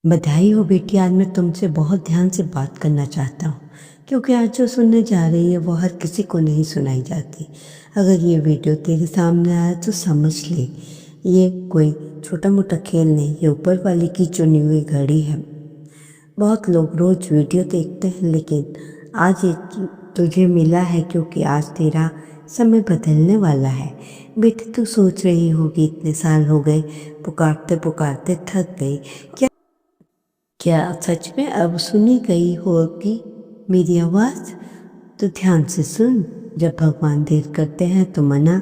बधाई हो बेटी। आज मैं तुमसे बहुत ध्यान से बात करना चाहता हूँ, क्योंकि आज जो सुनने जा रही है वो हर किसी को नहीं सुनाई जाती। अगर ये वीडियो तेरे सामने आया तो समझ ले, ये कोई छोटा मोटा खेल नहीं, ये ऊपर वाले की चुनी हुई घड़ी है। बहुत लोग रोज वीडियो देखते हैं, लेकिन आज ये तुझे मिला है क्योंकि आज तेरा समय बदलने वाला है। बेटी, तू सोच रही होगी इतने साल हो गए, पुकारते पुकारते थक गई। क्या सच में अब सुनी गई होगी मेरी आवाज़? तो ध्यान से सुन। जब भगवान देर करते हैं तो मना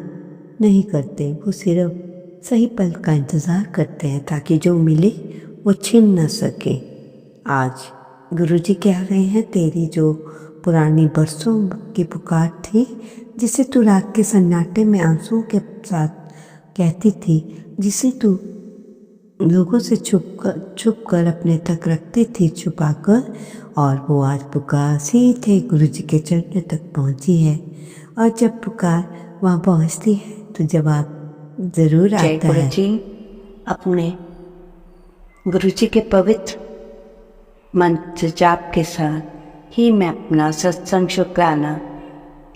नहीं करते, वो सिर्फ सही पल का इंतज़ार करते हैं ताकि जो मिले वो छीन न सके। आज गुरुजी कह रहे हैं, तेरी जो पुरानी बरसों की पुकार थी, जिसे तू रात के सन्नाटे में आंसुओं के साथ कहती थी, जिसे तू लोगों से छुप कर अपने तक रखती थी छुपाकर, और वो आज पुकार सीधे गुरुजी के चरणों तक पहुंची है। और जब पुकार वहाँ पहुंचती है तो जवाब जरूर जय आता गुरु है। जी। अपने गुरु जी के पवित्र मंत्र जाप के साथ ही मैं अपना सत्संग शुक्राना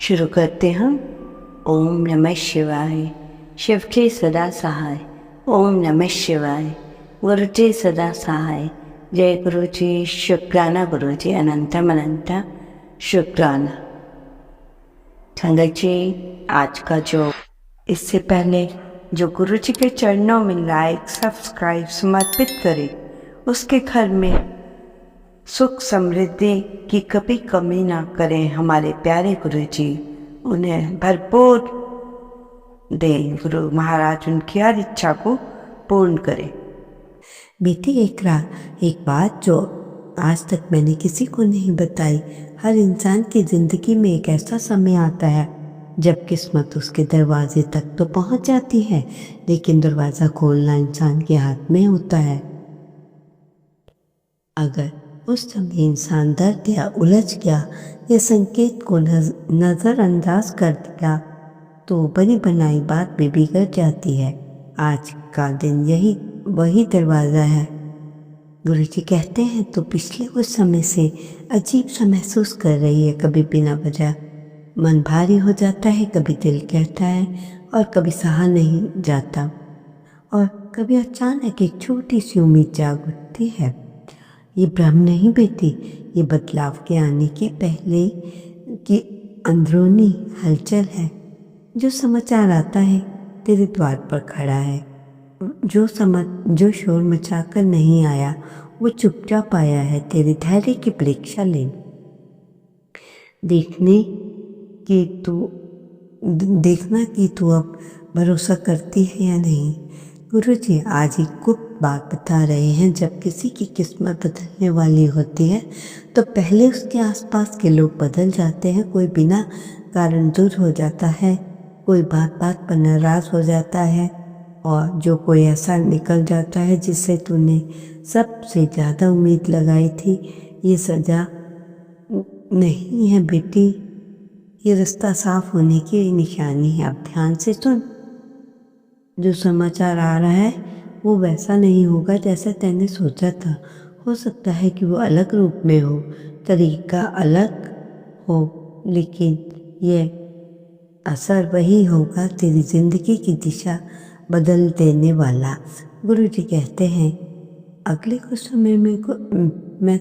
शुरू करते हैं। ओम नमः शिवाय। शिव जी सदा सहाय। ओम नमः शिवाय। गुरु जी सदा सहाय। जय गुरु जी। शुक्राना गुरु जी, अनंतम अनंता शुक्राना। संगत जी, आज का जो इससे पहले जो गुरु जी के चरणों में लाइक सब्सक्राइब समर्पित करे, उसके घर में सुख समृद्धि की कभी कमी ना करें हमारे प्यारे गुरु जी। उन्हें भरपूर दें गुरु महाराज, उनकी हर इच्छा को पूर्ण करें। बेटी, एक बात जो आज तक मैंने किसी को नहीं बताई। हर इंसान की जिंदगी में एक ऐसा समय आता है जब किस्मत उसके दरवाजे तक तो पहुंच जाती है, लेकिन दरवाज़ा खोलना इंसान के हाथ में होता है। अगर उस समय इंसान डर गया, उलझ गया या संकेत को नज़रअंदाज कर दिया तो बनी बनाई बात भी बिगड़ जाती है। आज का दिन यही वही दरवाज़ा है। गुरुजी कहते हैं तो पिछले कुछ समय से अजीब सा महसूस कर रही है। कभी बिना वजह मन भारी हो जाता है, कभी दिल कहता है और कभी सहा नहीं जाता, और कभी अचानक एक छोटी सी उम्मीद जाग उठती है। ये भ्रम नहीं बेटी, ये बदलाव के आने के पहले की अंदरूनी हलचल है। जो समाचार आता है तेरे द्वार पर खड़ा है, जो शोर मचाकर नहीं आया, वो चुपचाप आया है तेरे धैर्य की परीक्षा ले देखने कि तू देखना कि तू अब भरोसा करती है या नहीं। गुरुजी आज एक गुप्त बात बता रहे हैं। जब किसी की किस्मत बदलने वाली होती है तो पहले उसके आसपास के लोग बदल जाते हैं। कोई बिना कारण दूर हो जाता है, कोई बात बात पर नाराज हो जाता है, और जो कोई ऐसा निकल जाता है जिससे तूने सबसे ज़्यादा उम्मीद लगाई थी। ये सजा नहीं है बेटी, ये रास्ता साफ होने की निशानी है। अब ध्यान से सुन। जो समाचार आ रहा है वो वैसा नहीं होगा जैसा तैने सोचा था। हो सकता है कि वो अलग रूप में हो, तरीका अलग हो, लेकिन ये असर वही होगा, तेरी जिंदगी की दिशा बदल देने वाला। गुरु जी कहते हैं अगले कुछ समय में मैं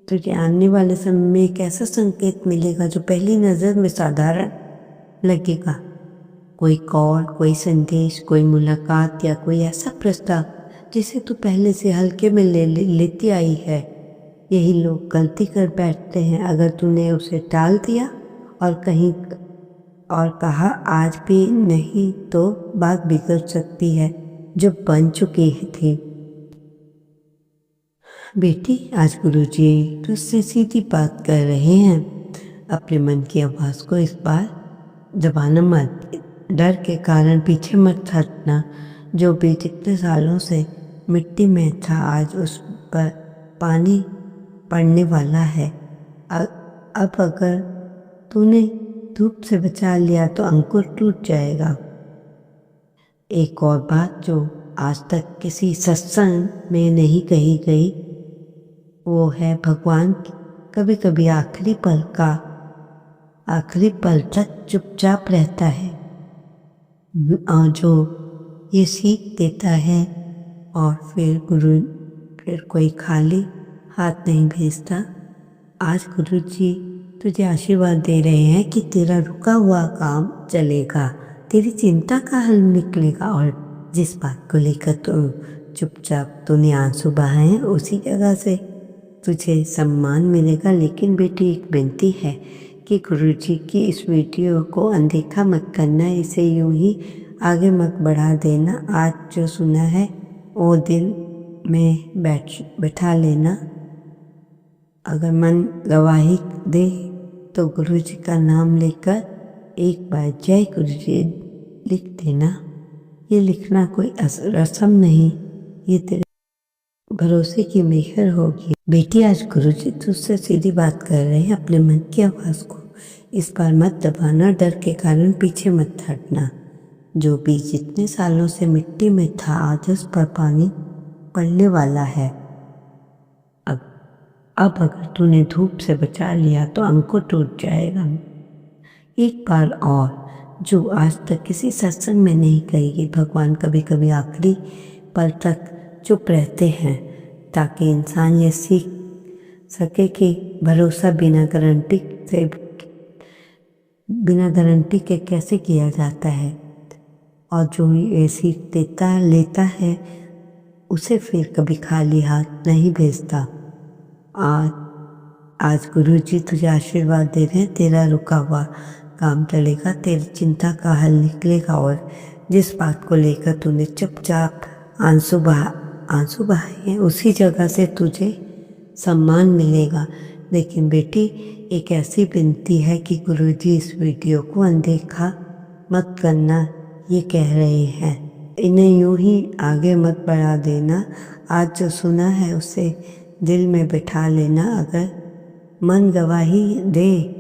तुझे आने वाले समय में एक ऐसा संकेत मिलेगा जो पहली नज़र में साधारण लगेगा। कोई कॉल, कोई संदेश, कोई मुलाकात या कोई ऐसा प्रस्ताव जिसे तू पहले से हल्के में लेती आई है। यही लोग गलती कर बैठते हैं। अगर तूने उसे टाल दिया और कहा आज भी नहीं, तो बात बिगड़ सकती है जो बन चुकी थी। बेटी, आज गुरुजी तुझसे सीधी बात कर रहे हैं। अपने मन की आवाज़ को इस बार दबाना मत। डर के कारण पीछे मत हटना। जो बीज इतने सालों से मिट्टी में था, आज उस पर पानी पड़ने वाला है। अब अगर तूने धूप से बचा लिया तो अंकुर टूट जाएगा। एक और बात जो आज तक किसी सत्संग में नहीं कही गई, वो है भगवान कभी कभी आखिरी पल तक चुपचाप रहता है और जो ये सीख देता है, और फिर कोई खाली हाथ नहीं भेजता। आज गुरु जी तुझे आशीर्वाद दे रहे हैं कि तेरा रुका हुआ काम चलेगा, तेरी चिंता का हल निकलेगा, और जिस बात को लेकर तो चुपचाप तूने आंसू बहाए हैं उसी जगह से तुझे सम्मान मिलेगा। लेकिन बेटी एक विनती है कि गुरुजी की इस वीडियो को अनदेखा मत करना, इसे यूं ही आगे मत बढ़ा देना। आज जो सुना है वो दिल में बैठा लेना। अगर मन गवाही दे तो गुरुजी का नाम लेकर एक बार जय गुरुजी लिख देना। ये लिखना कोई रस्म नहीं, ये तेरे भरोसे की मेहर होगी। बेटी आज गुरुजी तुझसे सीधी बात कर रहे हैं, अपने मन की आवाज़ को इस बार मत दबाना, डर के कारण पीछे मत हटना। जो बीज इतने सालों से मिट्टी में था आज उस पर पानी पड़ने वाला है। अब अगर तूने धूप से बचा लिया तो अंकुर टूट जाएगा। एक बार और, जो आज तक किसी सत्संग में नहीं कही गई, भगवान कभी कभी आखिरी पल तक चुप रहते हैं ताकि इंसान ये सीख सके कि भरोसा बिना गारंटी के कैसे किया जाता है, और जो ये सीख लेता है उसे फिर कभी खाली हाथ नहीं भेजता। आज गुरुजी तुझे आशीर्वाद दे रहे हैं, तेरा रुका हुआ काम चलेगा, तेरी चिंता का हल निकलेगा, और जिस बात को लेकर तूने चुपचाप आंसू बहाए हैं उसी जगह से तुझे सम्मान मिलेगा। लेकिन बेटी एक ऐसी विनती है कि गुरुजी इस वीडियो को अनदेखा मत करना, ये कह रहे हैं। इन्हें यूं ही आगे मत बढ़ा देना। आज जो सुना है उसे दिल में बिठा लेना। अगर मन गवाही दे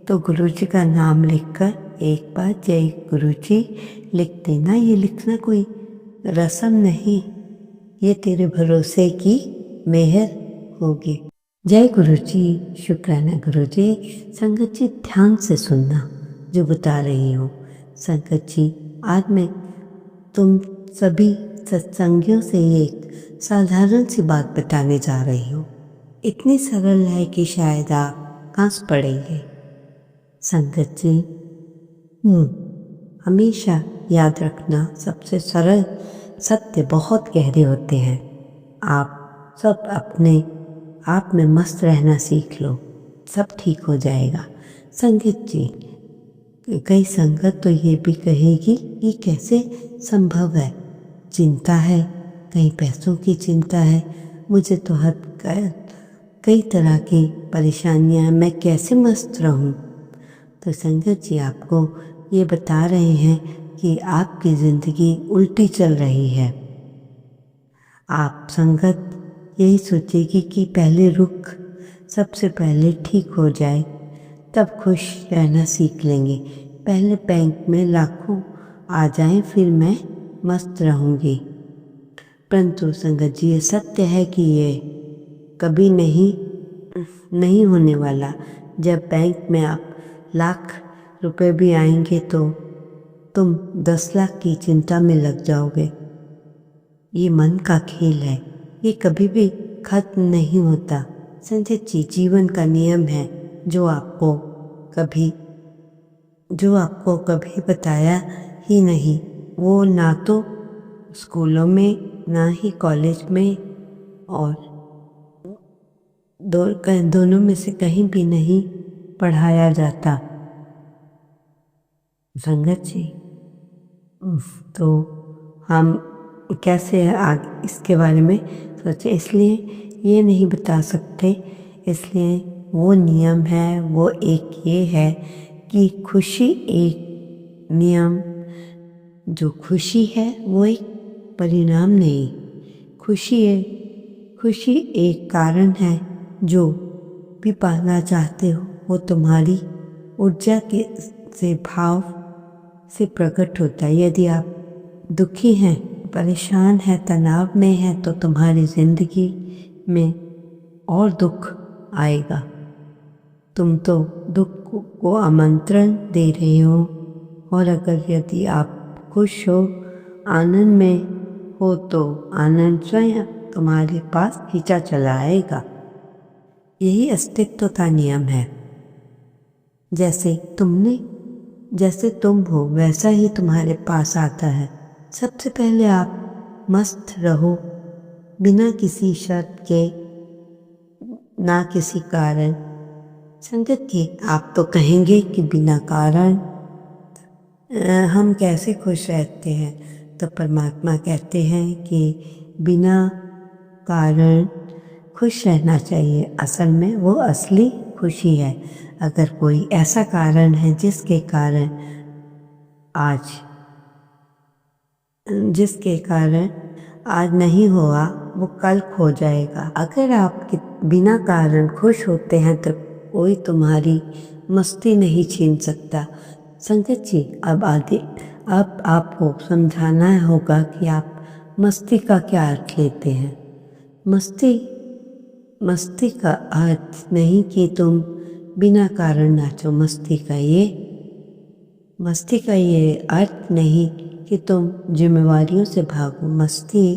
तो गुरुजी का नाम लिखकर एक बार जय गुरुजी लिख देना। ये लिखना कोई रस्म नहीं, ये तेरे भरोसे की मेहर होगी। जय गुरुजी, शुक्राना गुरुजी। संगत जी ध्यान से सुनना जो बता रही हूँ। संगत जी आज मैं तुम सभी सत्संगियों से एक साधारण सी बात बताने जा रही हूँ। इतनी सरल है कि शायद आप हंस पड़ेंगे। संगत जी हमेशा याद रखना, सबसे सरल सत्य बहुत गहरे होते हैं। आप सब अपने आप में मस्त रहना सीख लो, सब ठीक हो जाएगा। संगत जी कई संगत तो ये भी कहेगी कि कैसे संभव है, चिंता है, कहीं पैसों की चिंता है, मुझे तो हर कई तरह की परेशानियां हैं, मैं कैसे मस्त रहूं। तो संगत जी आपको ये बता रहे हैं कि आपकी ज़िंदगी उल्टी चल रही है। आप संगत यही सोचेगी कि पहले सबसे पहले ठीक हो जाए, तब खुश रहना सीख लेंगे। पहले बैंक में लाखों आ जाएं, फिर मैं मस्त रहूँगी। परंतु संगत जी ये सत्य है कि ये कभी नहीं होने वाला। जब बैंक में आप लाख रुपए भी आएंगे तो तुम 10 लाख की चिंता में लग जाओगे। ये मन का खेल है, ये कभी भी खत्म नहीं होता। संजय जी जीवन का नियम है जो आपको कभी बताया ही नहीं। वो ना तो स्कूलों में ना ही कॉलेज में, और दोनों में से कहीं भी नहीं पढ़ाया जाता। संगत जी तो हम कैसे आगे इसके बारे में सोचे, इसलिए ये नहीं बता सकते। इसलिए वो नियम है, वो एक ये है कि खुशी एक नियम, जो खुशी है वो एक परिणाम नहीं, खुशी एक कारण है। जो भी पाना चाहते हो वो तुम्हारी ऊर्जा से भाव से प्रकट होता है। यदि आप दुखी हैं परेशान है, तनाव में है, तो तुम्हारी ज़िंदगी में और दुख आएगा। तुम तो दुख को आमंत्रण दे रहे हो। और अगर यदि आप खुश हो, आनंद में हो, तो आनंद स्वयं तुम्हारे पास खींचा चला आएगा। यही अस्तित्व का नियम है। जैसे तुम हो वैसा ही तुम्हारे पास आता है। सबसे पहले आप मस्त रहो, बिना किसी शर्त के, ना किसी कारण। संगत जी, आप तो कहेंगे कि बिना कारण हम कैसे खुश रहते हैं? तो परमात्मा कहते हैं कि बिना कारण खुश रहना चाहिए। असल में वो असली खुशी है। अगर कोई ऐसा कारण है जिसके कारण आज नहीं हुआ, वो कल खो जाएगा। अगर आप बिना कारण खुश होते हैं तो कोई तुम्हारी मस्ती नहीं छीन सकता। संगत जी, अब आपको समझाना होगा कि आप मस्ती का क्या अर्थ लेते हैं। मस्ती का अर्थ नहीं कि तुम बिना कारण नाचो। मस्ती का ये अर्थ नहीं कि तुम जिम्मेवारियों से भागो। मस्ती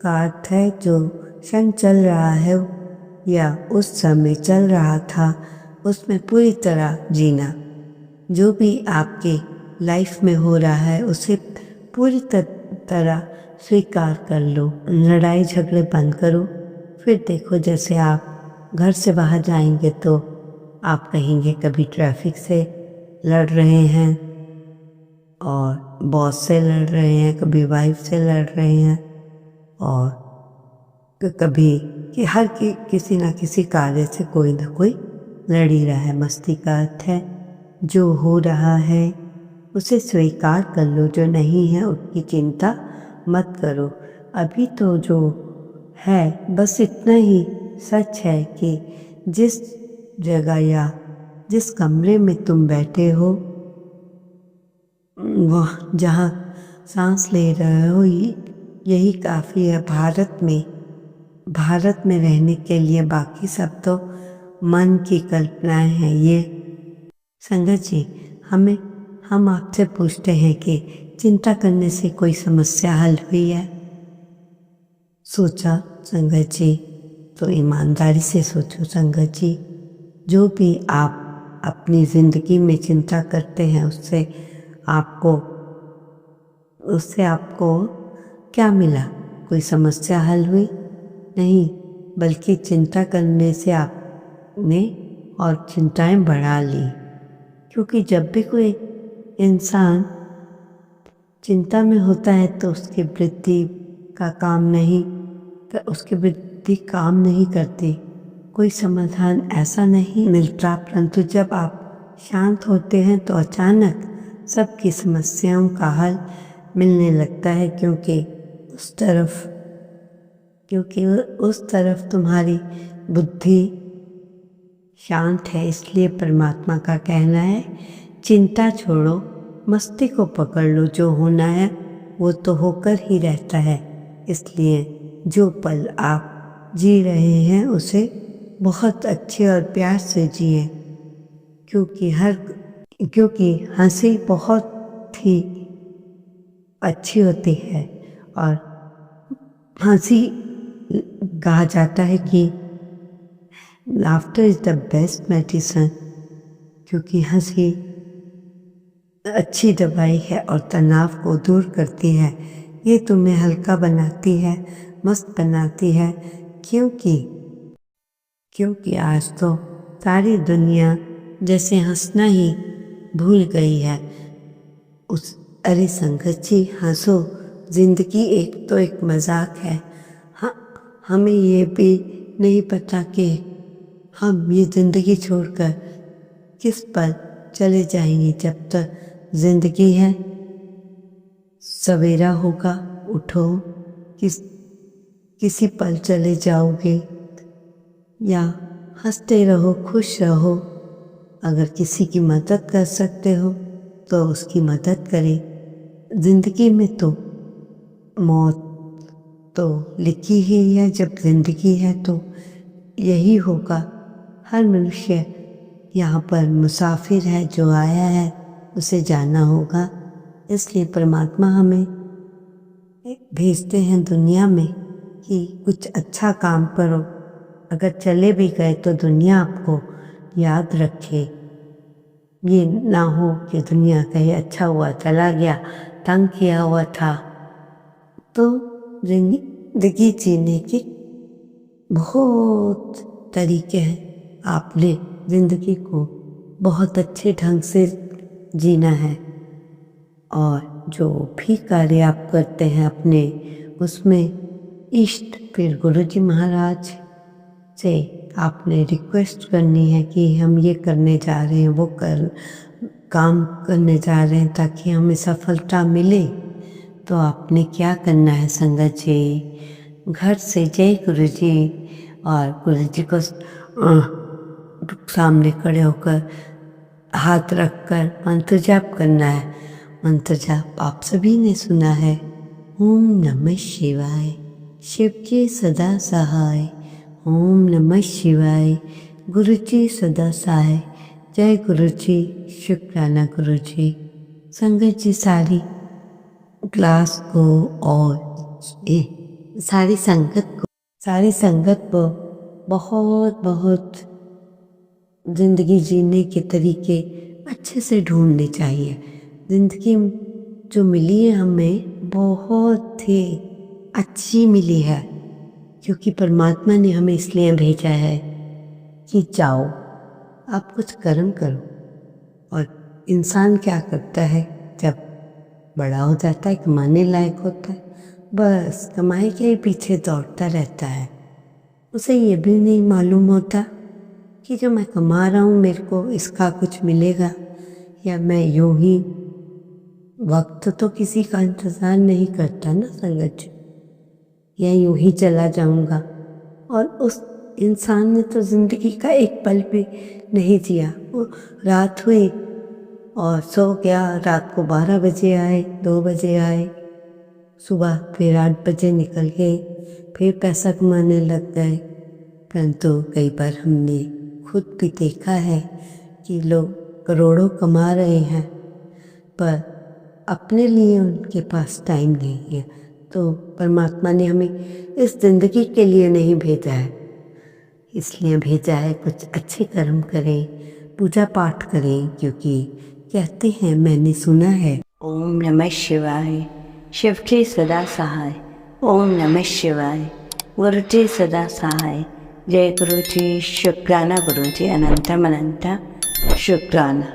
का अर्थ है जो क्षण चल रहा है या उस समय चल रहा था, उसमें पूरी तरह जीना। जो भी आपके लाइफ में हो रहा है उसे पूरी तरह स्वीकार कर लो। लड़ाई झगड़े बंद करो। फिर देखो, जैसे आप घर से बाहर जाएंगे तो आप कहेंगे कभी ट्रैफिक से लड़ रहे हैं और बॉस से लड़ रहे हैं, कभी वाइफ से लड़ रहे हैं, और कभी किसी ना किसी कार्य से कोई ना कोई लड़ ही रहा है। मस्ती का अर्थ है जो हो रहा है उसे स्वीकार कर लो, जो नहीं है उसकी चिंता मत करो। अभी तो जो है बस इतना ही सच है कि जिस जगह या जिस कमरे में तुम बैठे हो, वह जहाँ सांस ले रहे हो, यही काफ़ी है भारत में रहने के लिए। बाकी सब तो मन की कल्पनाएं हैं। ये संगत जी, हम आपसे पूछते हैं कि चिंता करने से कोई समस्या हल हुई है? सोचा संगत जी? तो ईमानदारी से सोचो संगत जी। जो भी आप अपनी ज़िंदगी में चिंता करते हैं उससे आपको क्या मिला? कोई समस्या हल हुई? नहीं, बल्कि चिंता करने से आपने और चिंताएं बढ़ा ली। क्योंकि जब भी कोई इंसान चिंता में होता है तो उसकी वृत्ति काम नहीं करती, कोई समाधान ऐसा नहीं मिलता। परंतु जब आप शांत होते हैं तो अचानक सबकी समस्याओं का हल मिलने लगता है। क्योंकि उस तरफ तुम्हारी बुद्धि शांत है। इसलिए परमात्मा का कहना है, चिंता छोड़ो, मस्ती को पकड़ लो। जो होना है वो तो होकर ही रहता है। इसलिए जो पल आप जी रहे हैं उसे बहुत अच्छे और प्यार से जिए। क्योंकि हंसी बहुत ही अच्छी होती है। और हंसी, कहा जाता है कि laughter is the best medicine. क्योंकि हंसी अच्छी दवाई है और तनाव को दूर करती है। ये तुम्हें हल्का बनाती है, मस्त बनाती है। क्योंकि आज तो सारी दुनिया जैसे हंसना ही भूल गई है। अरे संगत जी, हंसो। जिंदगी एक मजाक है। हमें ये भी नहीं पता कि हम ये जिंदगी छोड़कर किस पल चले जाएंगे। जब तक जिंदगी है, सवेरा होगा, उठो, किसी पल चले जाओगे। या हंसते रहो, खुश रहो। अगर किसी की मदद कर सकते हो तो उसकी मदद करें। जिंदगी में तो मौत तो लिखी ही है, जब जिंदगी है तो यही होगा। हर मनुष्य यहाँ पर मुसाफिर है, जो आया है उसे जाना होगा। इसलिए परमात्मा हमें भेजते हैं दुनिया में कि कुछ अच्छा काम करो। अगर चले भी गए तो दुनिया आपको याद रखे। ये ना हो कि दुनिया कहे अच्छा हुआ चला गया, तंग किया हुआ था। तो जिंदगी जीने के बहुत तरीके हैं। आपने ज़िंदगी को बहुत अच्छे ढंग से जीना है और जो भी कार्य आप करते हैं अपने, उसमें इष्ट फिर गुरुजी महाराज से आपने रिक्वेस्ट करनी है कि हम ये करने जा रहे हैं, वो काम करने जा रहे हैं ताकि हमें सफलता मिले। तो आपने क्या करना है संगत जी, घर से जय गुरुजी और गुरुजी को सामने खड़े होकर हाथ रखकर मंत्र जाप करना है। मंत्र जाप आप सभी ने सुना है, ओम नमः शिवाय, शिव जी सदा सहाय। ओम नमः शिवाय, गुरुजी सदा सहाय। जय गुरुजी, शुक्राना गुरुजी। संगत जी सारी क्लास को और सारी संगत को बहुत बहुत ज़िंदगी जीने के तरीके अच्छे से ढूंढने चाहिए। ज़िंदगी जो मिली है हमें बहुत ही अच्छी मिली है, क्योंकि परमात्मा ने हमें इसलिए भेजा है कि जाओ आप कुछ कर्म करो। और इंसान क्या करता है, जब बड़ा हो जाता है, कमाने लायक होता है, बस कमाई के ही पीछे दौड़ता रहता है। उसे ये भी नहीं मालूम होता कि जो मैं कमा रहा हूँ मेरे को इसका कुछ मिलेगा, या मैं यूं ही वक्त तो किसी का इंतज़ार नहीं करता ना संगत जी, या यूं ही चला जाऊंगा। और उस इंसान ने तो ज़िंदगी का एक पल भी नहीं जिया। वो रात हुई और सो गया, रात को 12 बजे आए, 2 बजे आए, सुबह फिर 8 बजे निकल गए, फिर पैसा कमाने लग गए। परंतु कई बार हमने खुद भी देखा है कि लोग करोड़ों कमा रहे हैं, पर अपने लिए उनके पास टाइम नहीं है। तो परमात्मा ने हमें इस ज़िंदगी के लिए नहीं भेजा है, इसलिए भेजा है कुछ अच्छे कर्म करें, पूजा पाठ करें, क्योंकि कहते हैं, मैंने सुना है, ओम नमः शिवाय, शिव जी सदा सहाय। ओम नमः शिवाय, गुरु जी सदा सहाय। जय गुरु जी, शुक्राना गुरु जी, अनंतम अनंत शुक्राना।